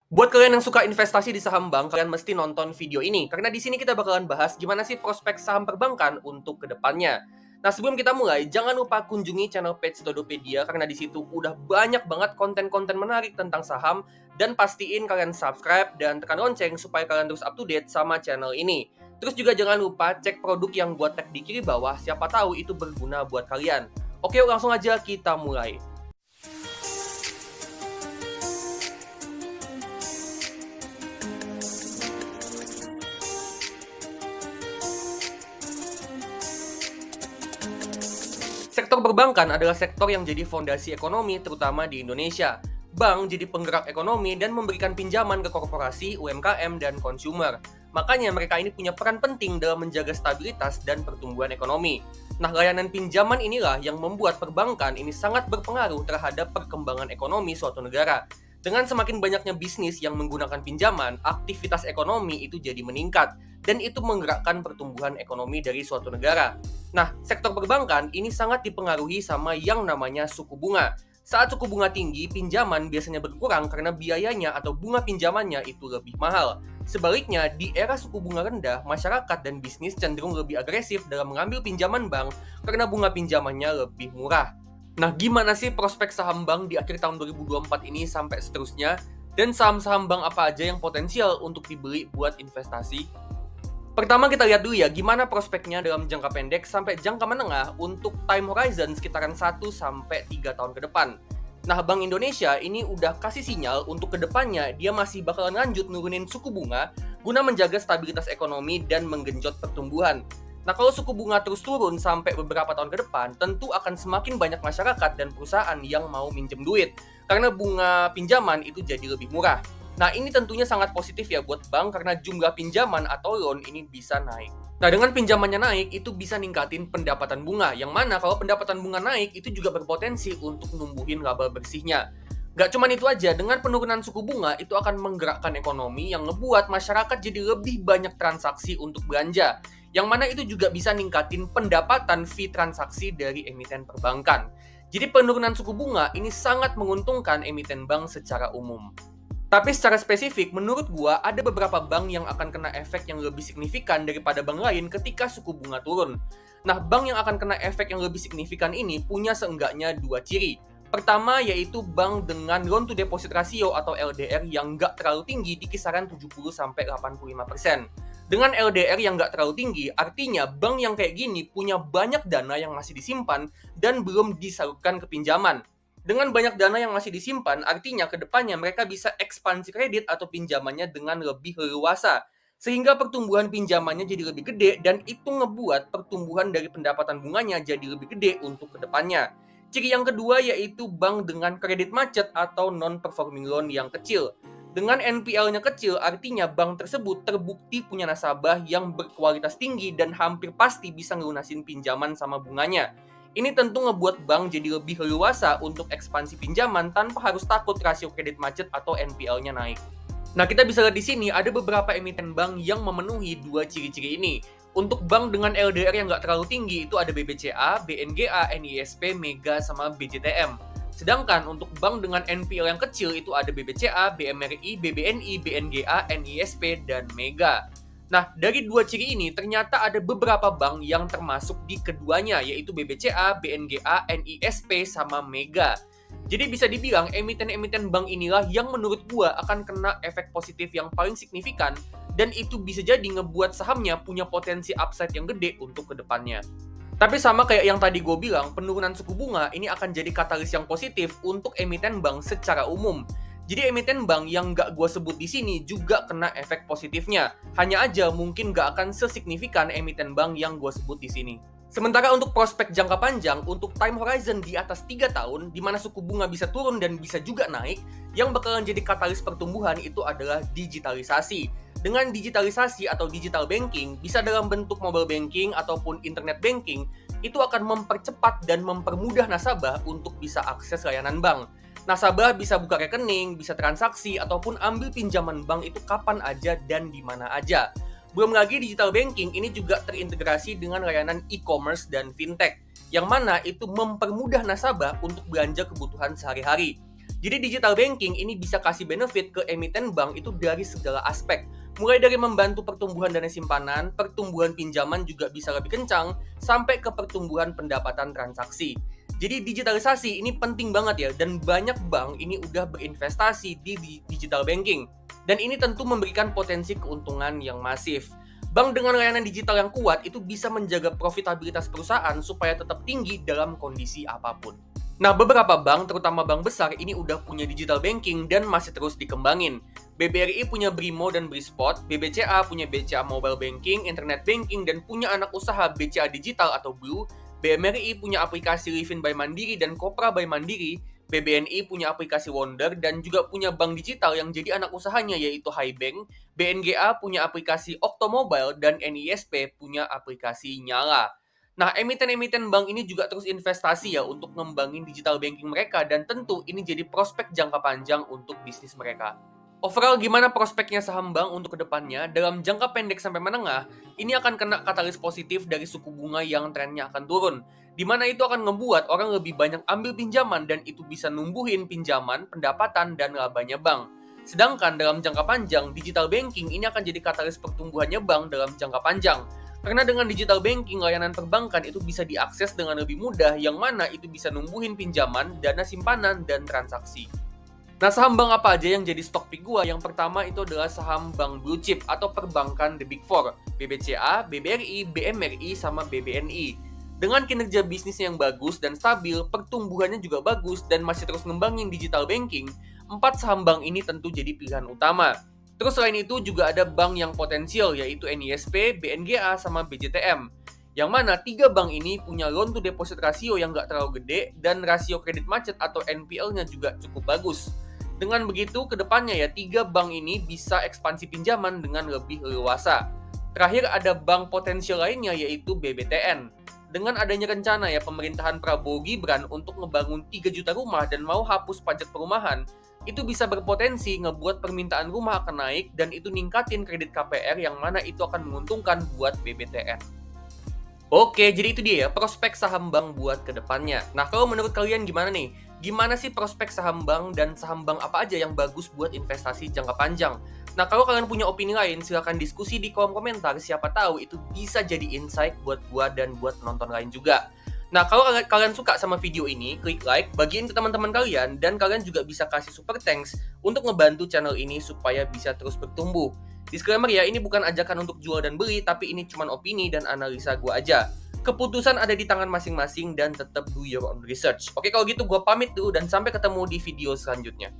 Buat kalian yang suka investasi di saham bank, kalian mesti nonton video ini karena di sini kita bakalan bahas gimana sih prospek saham perbankan untuk kedepannya. Nah, sebelum kita mulai, jangan lupa kunjungi channel page Todopedia karena di situ udah banyak banget konten-konten menarik tentang saham dan pastiin kalian subscribe dan tekan lonceng supaya kalian terus up to date sama channel ini. Terus juga jangan lupa cek produk yang gua tag di kiri bawah, siapa tahu itu berguna buat kalian. Oke, langsung aja kita mulai. Sektor perbankan adalah sektor yang jadi fondasi ekonomi terutama di Indonesia. Bank jadi penggerak ekonomi dan memberikan pinjaman ke korporasi, UMKM, dan konsumer. Makanya mereka ini punya peran penting dalam menjaga stabilitas dan pertumbuhan ekonomi. Nah, layanan pinjaman inilah yang membuat perbankan ini sangat berpengaruh terhadap perkembangan ekonomi suatu negara. Dengan semakin banyaknya bisnis yang menggunakan pinjaman, aktivitas ekonomi itu jadi meningkat, dan itu menggerakkan pertumbuhan ekonomi dari suatu negara. Nah, sektor perbankan ini sangat dipengaruhi sama yang namanya suku bunga. Saat suku bunga tinggi, pinjaman biasanya berkurang karena biayanya atau bunga pinjamannya itu lebih mahal. Sebaliknya, di era suku bunga rendah, masyarakat dan bisnis cenderung lebih agresif dalam mengambil pinjaman bank karena bunga pinjamannya lebih murah. Nah, gimana sih prospek saham bank di akhir tahun 2024 ini sampai seterusnya? Dan saham-saham bank apa aja yang potensial untuk dibeli buat investasi? Pertama kita lihat dulu ya gimana prospeknya dalam jangka pendek sampai jangka menengah untuk time horizon sekitaran 1 sampai 3 tahun ke depan. Nah, Bank Indonesia ini udah kasih sinyal untuk kedepannya dia masih bakalan lanjut nurunin suku bunga guna menjaga stabilitas ekonomi dan menggenjot pertumbuhan. Nah, kalau suku bunga terus turun sampai beberapa tahun ke depan, tentu akan semakin banyak masyarakat dan perusahaan yang mau minjem duit karena bunga pinjaman itu jadi lebih murah. Nah, ini tentunya sangat positif ya buat bank karena jumlah pinjaman atau loan ini bisa naik. Nah, dengan pinjamannya naik, itu bisa ningkatin pendapatan bunga, yang mana kalau pendapatan bunga naik, itu juga berpotensi untuk numbuhin laba bersihnya. Gak cuman itu aja, dengan penurunan suku bunga, itu akan menggerakkan ekonomi yang ngebuat masyarakat jadi lebih banyak transaksi untuk belanja, yang mana itu juga bisa ningkatin pendapatan fee transaksi dari emiten perbankan. Jadi penurunan suku bunga ini sangat menguntungkan emiten bank secara umum. Tapi secara spesifik, menurut gua ada beberapa bank yang akan kena efek yang lebih signifikan daripada bank lain ketika suku bunga turun. Nah, bank yang akan kena efek yang lebih signifikan ini punya seenggaknya dua ciri. Pertama yaitu bank dengan loan to deposit ratio atau LDR yang nggak terlalu tinggi di kisaran 70-85%. Dengan LDR yang nggak terlalu tinggi, artinya bank yang kayak gini punya banyak dana yang masih disimpan dan belum disalurkan ke pinjaman. Dengan banyak dana yang masih disimpan, artinya ke depannya mereka bisa ekspansi kredit atau pinjamannya dengan lebih leluasa. Sehingga pertumbuhan pinjamannya jadi lebih gede dan itu ngebuat pertumbuhan dari pendapatan bunganya jadi lebih gede untuk ke depannya. Ciri yang kedua yaitu bank dengan kredit macet atau non-performing loan yang kecil. Dengan NPL-nya kecil, artinya bank tersebut terbukti punya nasabah yang berkualitas tinggi dan hampir pasti bisa ngelunasin pinjaman sama bunganya. Ini tentu ngebuat bank jadi lebih leluasa untuk ekspansi pinjaman tanpa harus takut rasio kredit macet atau NPL-nya naik. Nah, kita bisa lihat di sini ada beberapa emiten bank yang memenuhi dua ciri-ciri ini. Untuk bank dengan LDR yang nggak terlalu tinggi itu ada BBCA, BNGA, NISP, Mega, sama BJTM. Sedangkan untuk bank dengan NPL yang kecil itu ada BBCA, BMRI, BBNI, BNGA, NISP, dan Mega. Nah, dari dua ciri ini ternyata ada beberapa bank yang termasuk di keduanya, yaitu BBCA, BNGA, NISP, sama Mega. Jadi bisa dibilang emiten-emiten bank inilah yang menurut gua akan kena efek positif yang paling signifikan dan itu bisa jadi ngebuat sahamnya punya potensi upside yang gede untuk kedepannya. Tapi sama kayak yang tadi gue bilang, penurunan suku bunga ini akan jadi katalis yang positif untuk emiten bank secara umum. Jadi emiten bank yang nggak gue sebut di sini juga kena efek positifnya. Hanya aja mungkin nggak akan sesignifikan emiten bank yang gue sebut di sini. Sementara untuk prospek jangka panjang, untuk time horizon di atas 3 tahun, di mana suku bunga bisa turun dan bisa juga naik, yang bakalan jadi katalis pertumbuhan itu adalah digitalisasi. Dengan digitalisasi atau digital banking, bisa dalam bentuk mobile banking ataupun internet banking, itu akan mempercepat dan mempermudah nasabah untuk bisa akses layanan bank. Nasabah bisa buka rekening, bisa transaksi, ataupun ambil pinjaman bank itu kapan aja dan di mana aja. Belum lagi digital banking ini juga terintegrasi dengan layanan e-commerce dan fintech, yang mana itu mempermudah nasabah untuk belanja kebutuhan sehari-hari. Jadi digital banking ini bisa kasih benefit ke emiten bank itu dari segala aspek. Mulai dari membantu pertumbuhan dana simpanan, pertumbuhan pinjaman juga bisa lebih kencang, sampai ke pertumbuhan pendapatan transaksi. Jadi digitalisasi ini penting banget ya, dan banyak bank ini udah berinvestasi di digital banking. Dan ini tentu memberikan potensi keuntungan yang masif. Bank dengan layanan digital yang kuat itu bisa menjaga profitabilitas perusahaan supaya tetap tinggi dalam kondisi apapun. Nah, beberapa bank, terutama bank besar, ini udah punya digital banking dan masih terus dikembangin. BBRI punya Brimo dan Brisport, BBCA punya BCA Mobile Banking, Internet Banking, dan punya anak usaha BCA Digital atau Blue. BMRI punya aplikasi Livin by Mandiri dan Kopra by Mandiri. BBNI punya aplikasi Wonder dan juga punya bank digital yang jadi anak usahanya yaitu Hibank. BNGA punya aplikasi Oktomobile dan NISP punya aplikasi Nyala. Nah, emiten-emiten bank ini juga terus investasi ya untuk ngembangin digital banking mereka dan tentu ini jadi prospek jangka panjang untuk bisnis mereka. Overall, gimana prospeknya saham bank untuk kedepannya? Dalam jangka pendek sampai menengah, ini akan kena katalis positif dari suku bunga yang trennya akan turun. Di mana itu akan ngebuat orang lebih banyak ambil pinjaman dan itu bisa numbuhin pinjaman, pendapatan, dan labanya bank. Sedangkan dalam jangka panjang, digital banking ini akan jadi katalis pertumbuhannya bank dalam jangka panjang. Karena dengan digital banking, layanan perbankan itu bisa diakses dengan lebih mudah, yang mana itu bisa numbuhin pinjaman, dana simpanan, dan transaksi. Nah, saham bank apa aja yang jadi stok pick gua? Yang pertama itu adalah saham bank blue chip atau perbankan the big four, BBCA, BBRI, BMRI, sama BBNI. Dengan kinerja bisnisnya yang bagus dan stabil, pertumbuhannya juga bagus dan masih terus ngembangin digital banking, 4 saham bank ini tentu jadi pilihan utama. Terus selain itu juga ada bank yang potensial yaitu NISP, BNGA, sama BJTM. Yang mana 3 bank ini punya loan to deposit ratio yang nggak terlalu gede dan rasio kredit macet atau NPL-nya juga cukup bagus. Dengan begitu, kedepannya ya 3 bank ini bisa ekspansi pinjaman dengan lebih leluasa. Terakhir ada bank potensial lainnya yaitu BBTN. Dengan adanya rencana ya pemerintahan Prabowo Gibran untuk ngebangun 3 juta rumah dan mau hapus pajak perumahan, itu bisa berpotensi ngebuat permintaan rumah akan naik dan itu ningkatin kredit KPR yang mana itu akan menguntungkan buat BBTN. Oke, jadi itu dia ya prospek saham bank buat kedepannya. Nah, kalau menurut kalian gimana nih? Gimana sih prospek saham bank dan saham bank apa aja yang bagus buat investasi jangka panjang? Nah, kalau kalian punya opini lain, silahkan diskusi di kolom komentar. Siapa tahu itu bisa jadi insight buat gua dan buat penonton lain juga. Nah, kalau kalian suka sama video ini, klik like, bagiin ke teman-teman kalian, dan kalian juga bisa kasih super thanks untuk ngebantu channel ini supaya bisa terus bertumbuh. Disclaimer ya, ini bukan ajakan untuk jual dan beli, tapi ini cuma opini dan analisa gua aja. Keputusan ada di tangan masing-masing dan tetap do your own research. Oke, kalau gitu gue pamit dulu dan sampai ketemu di video selanjutnya.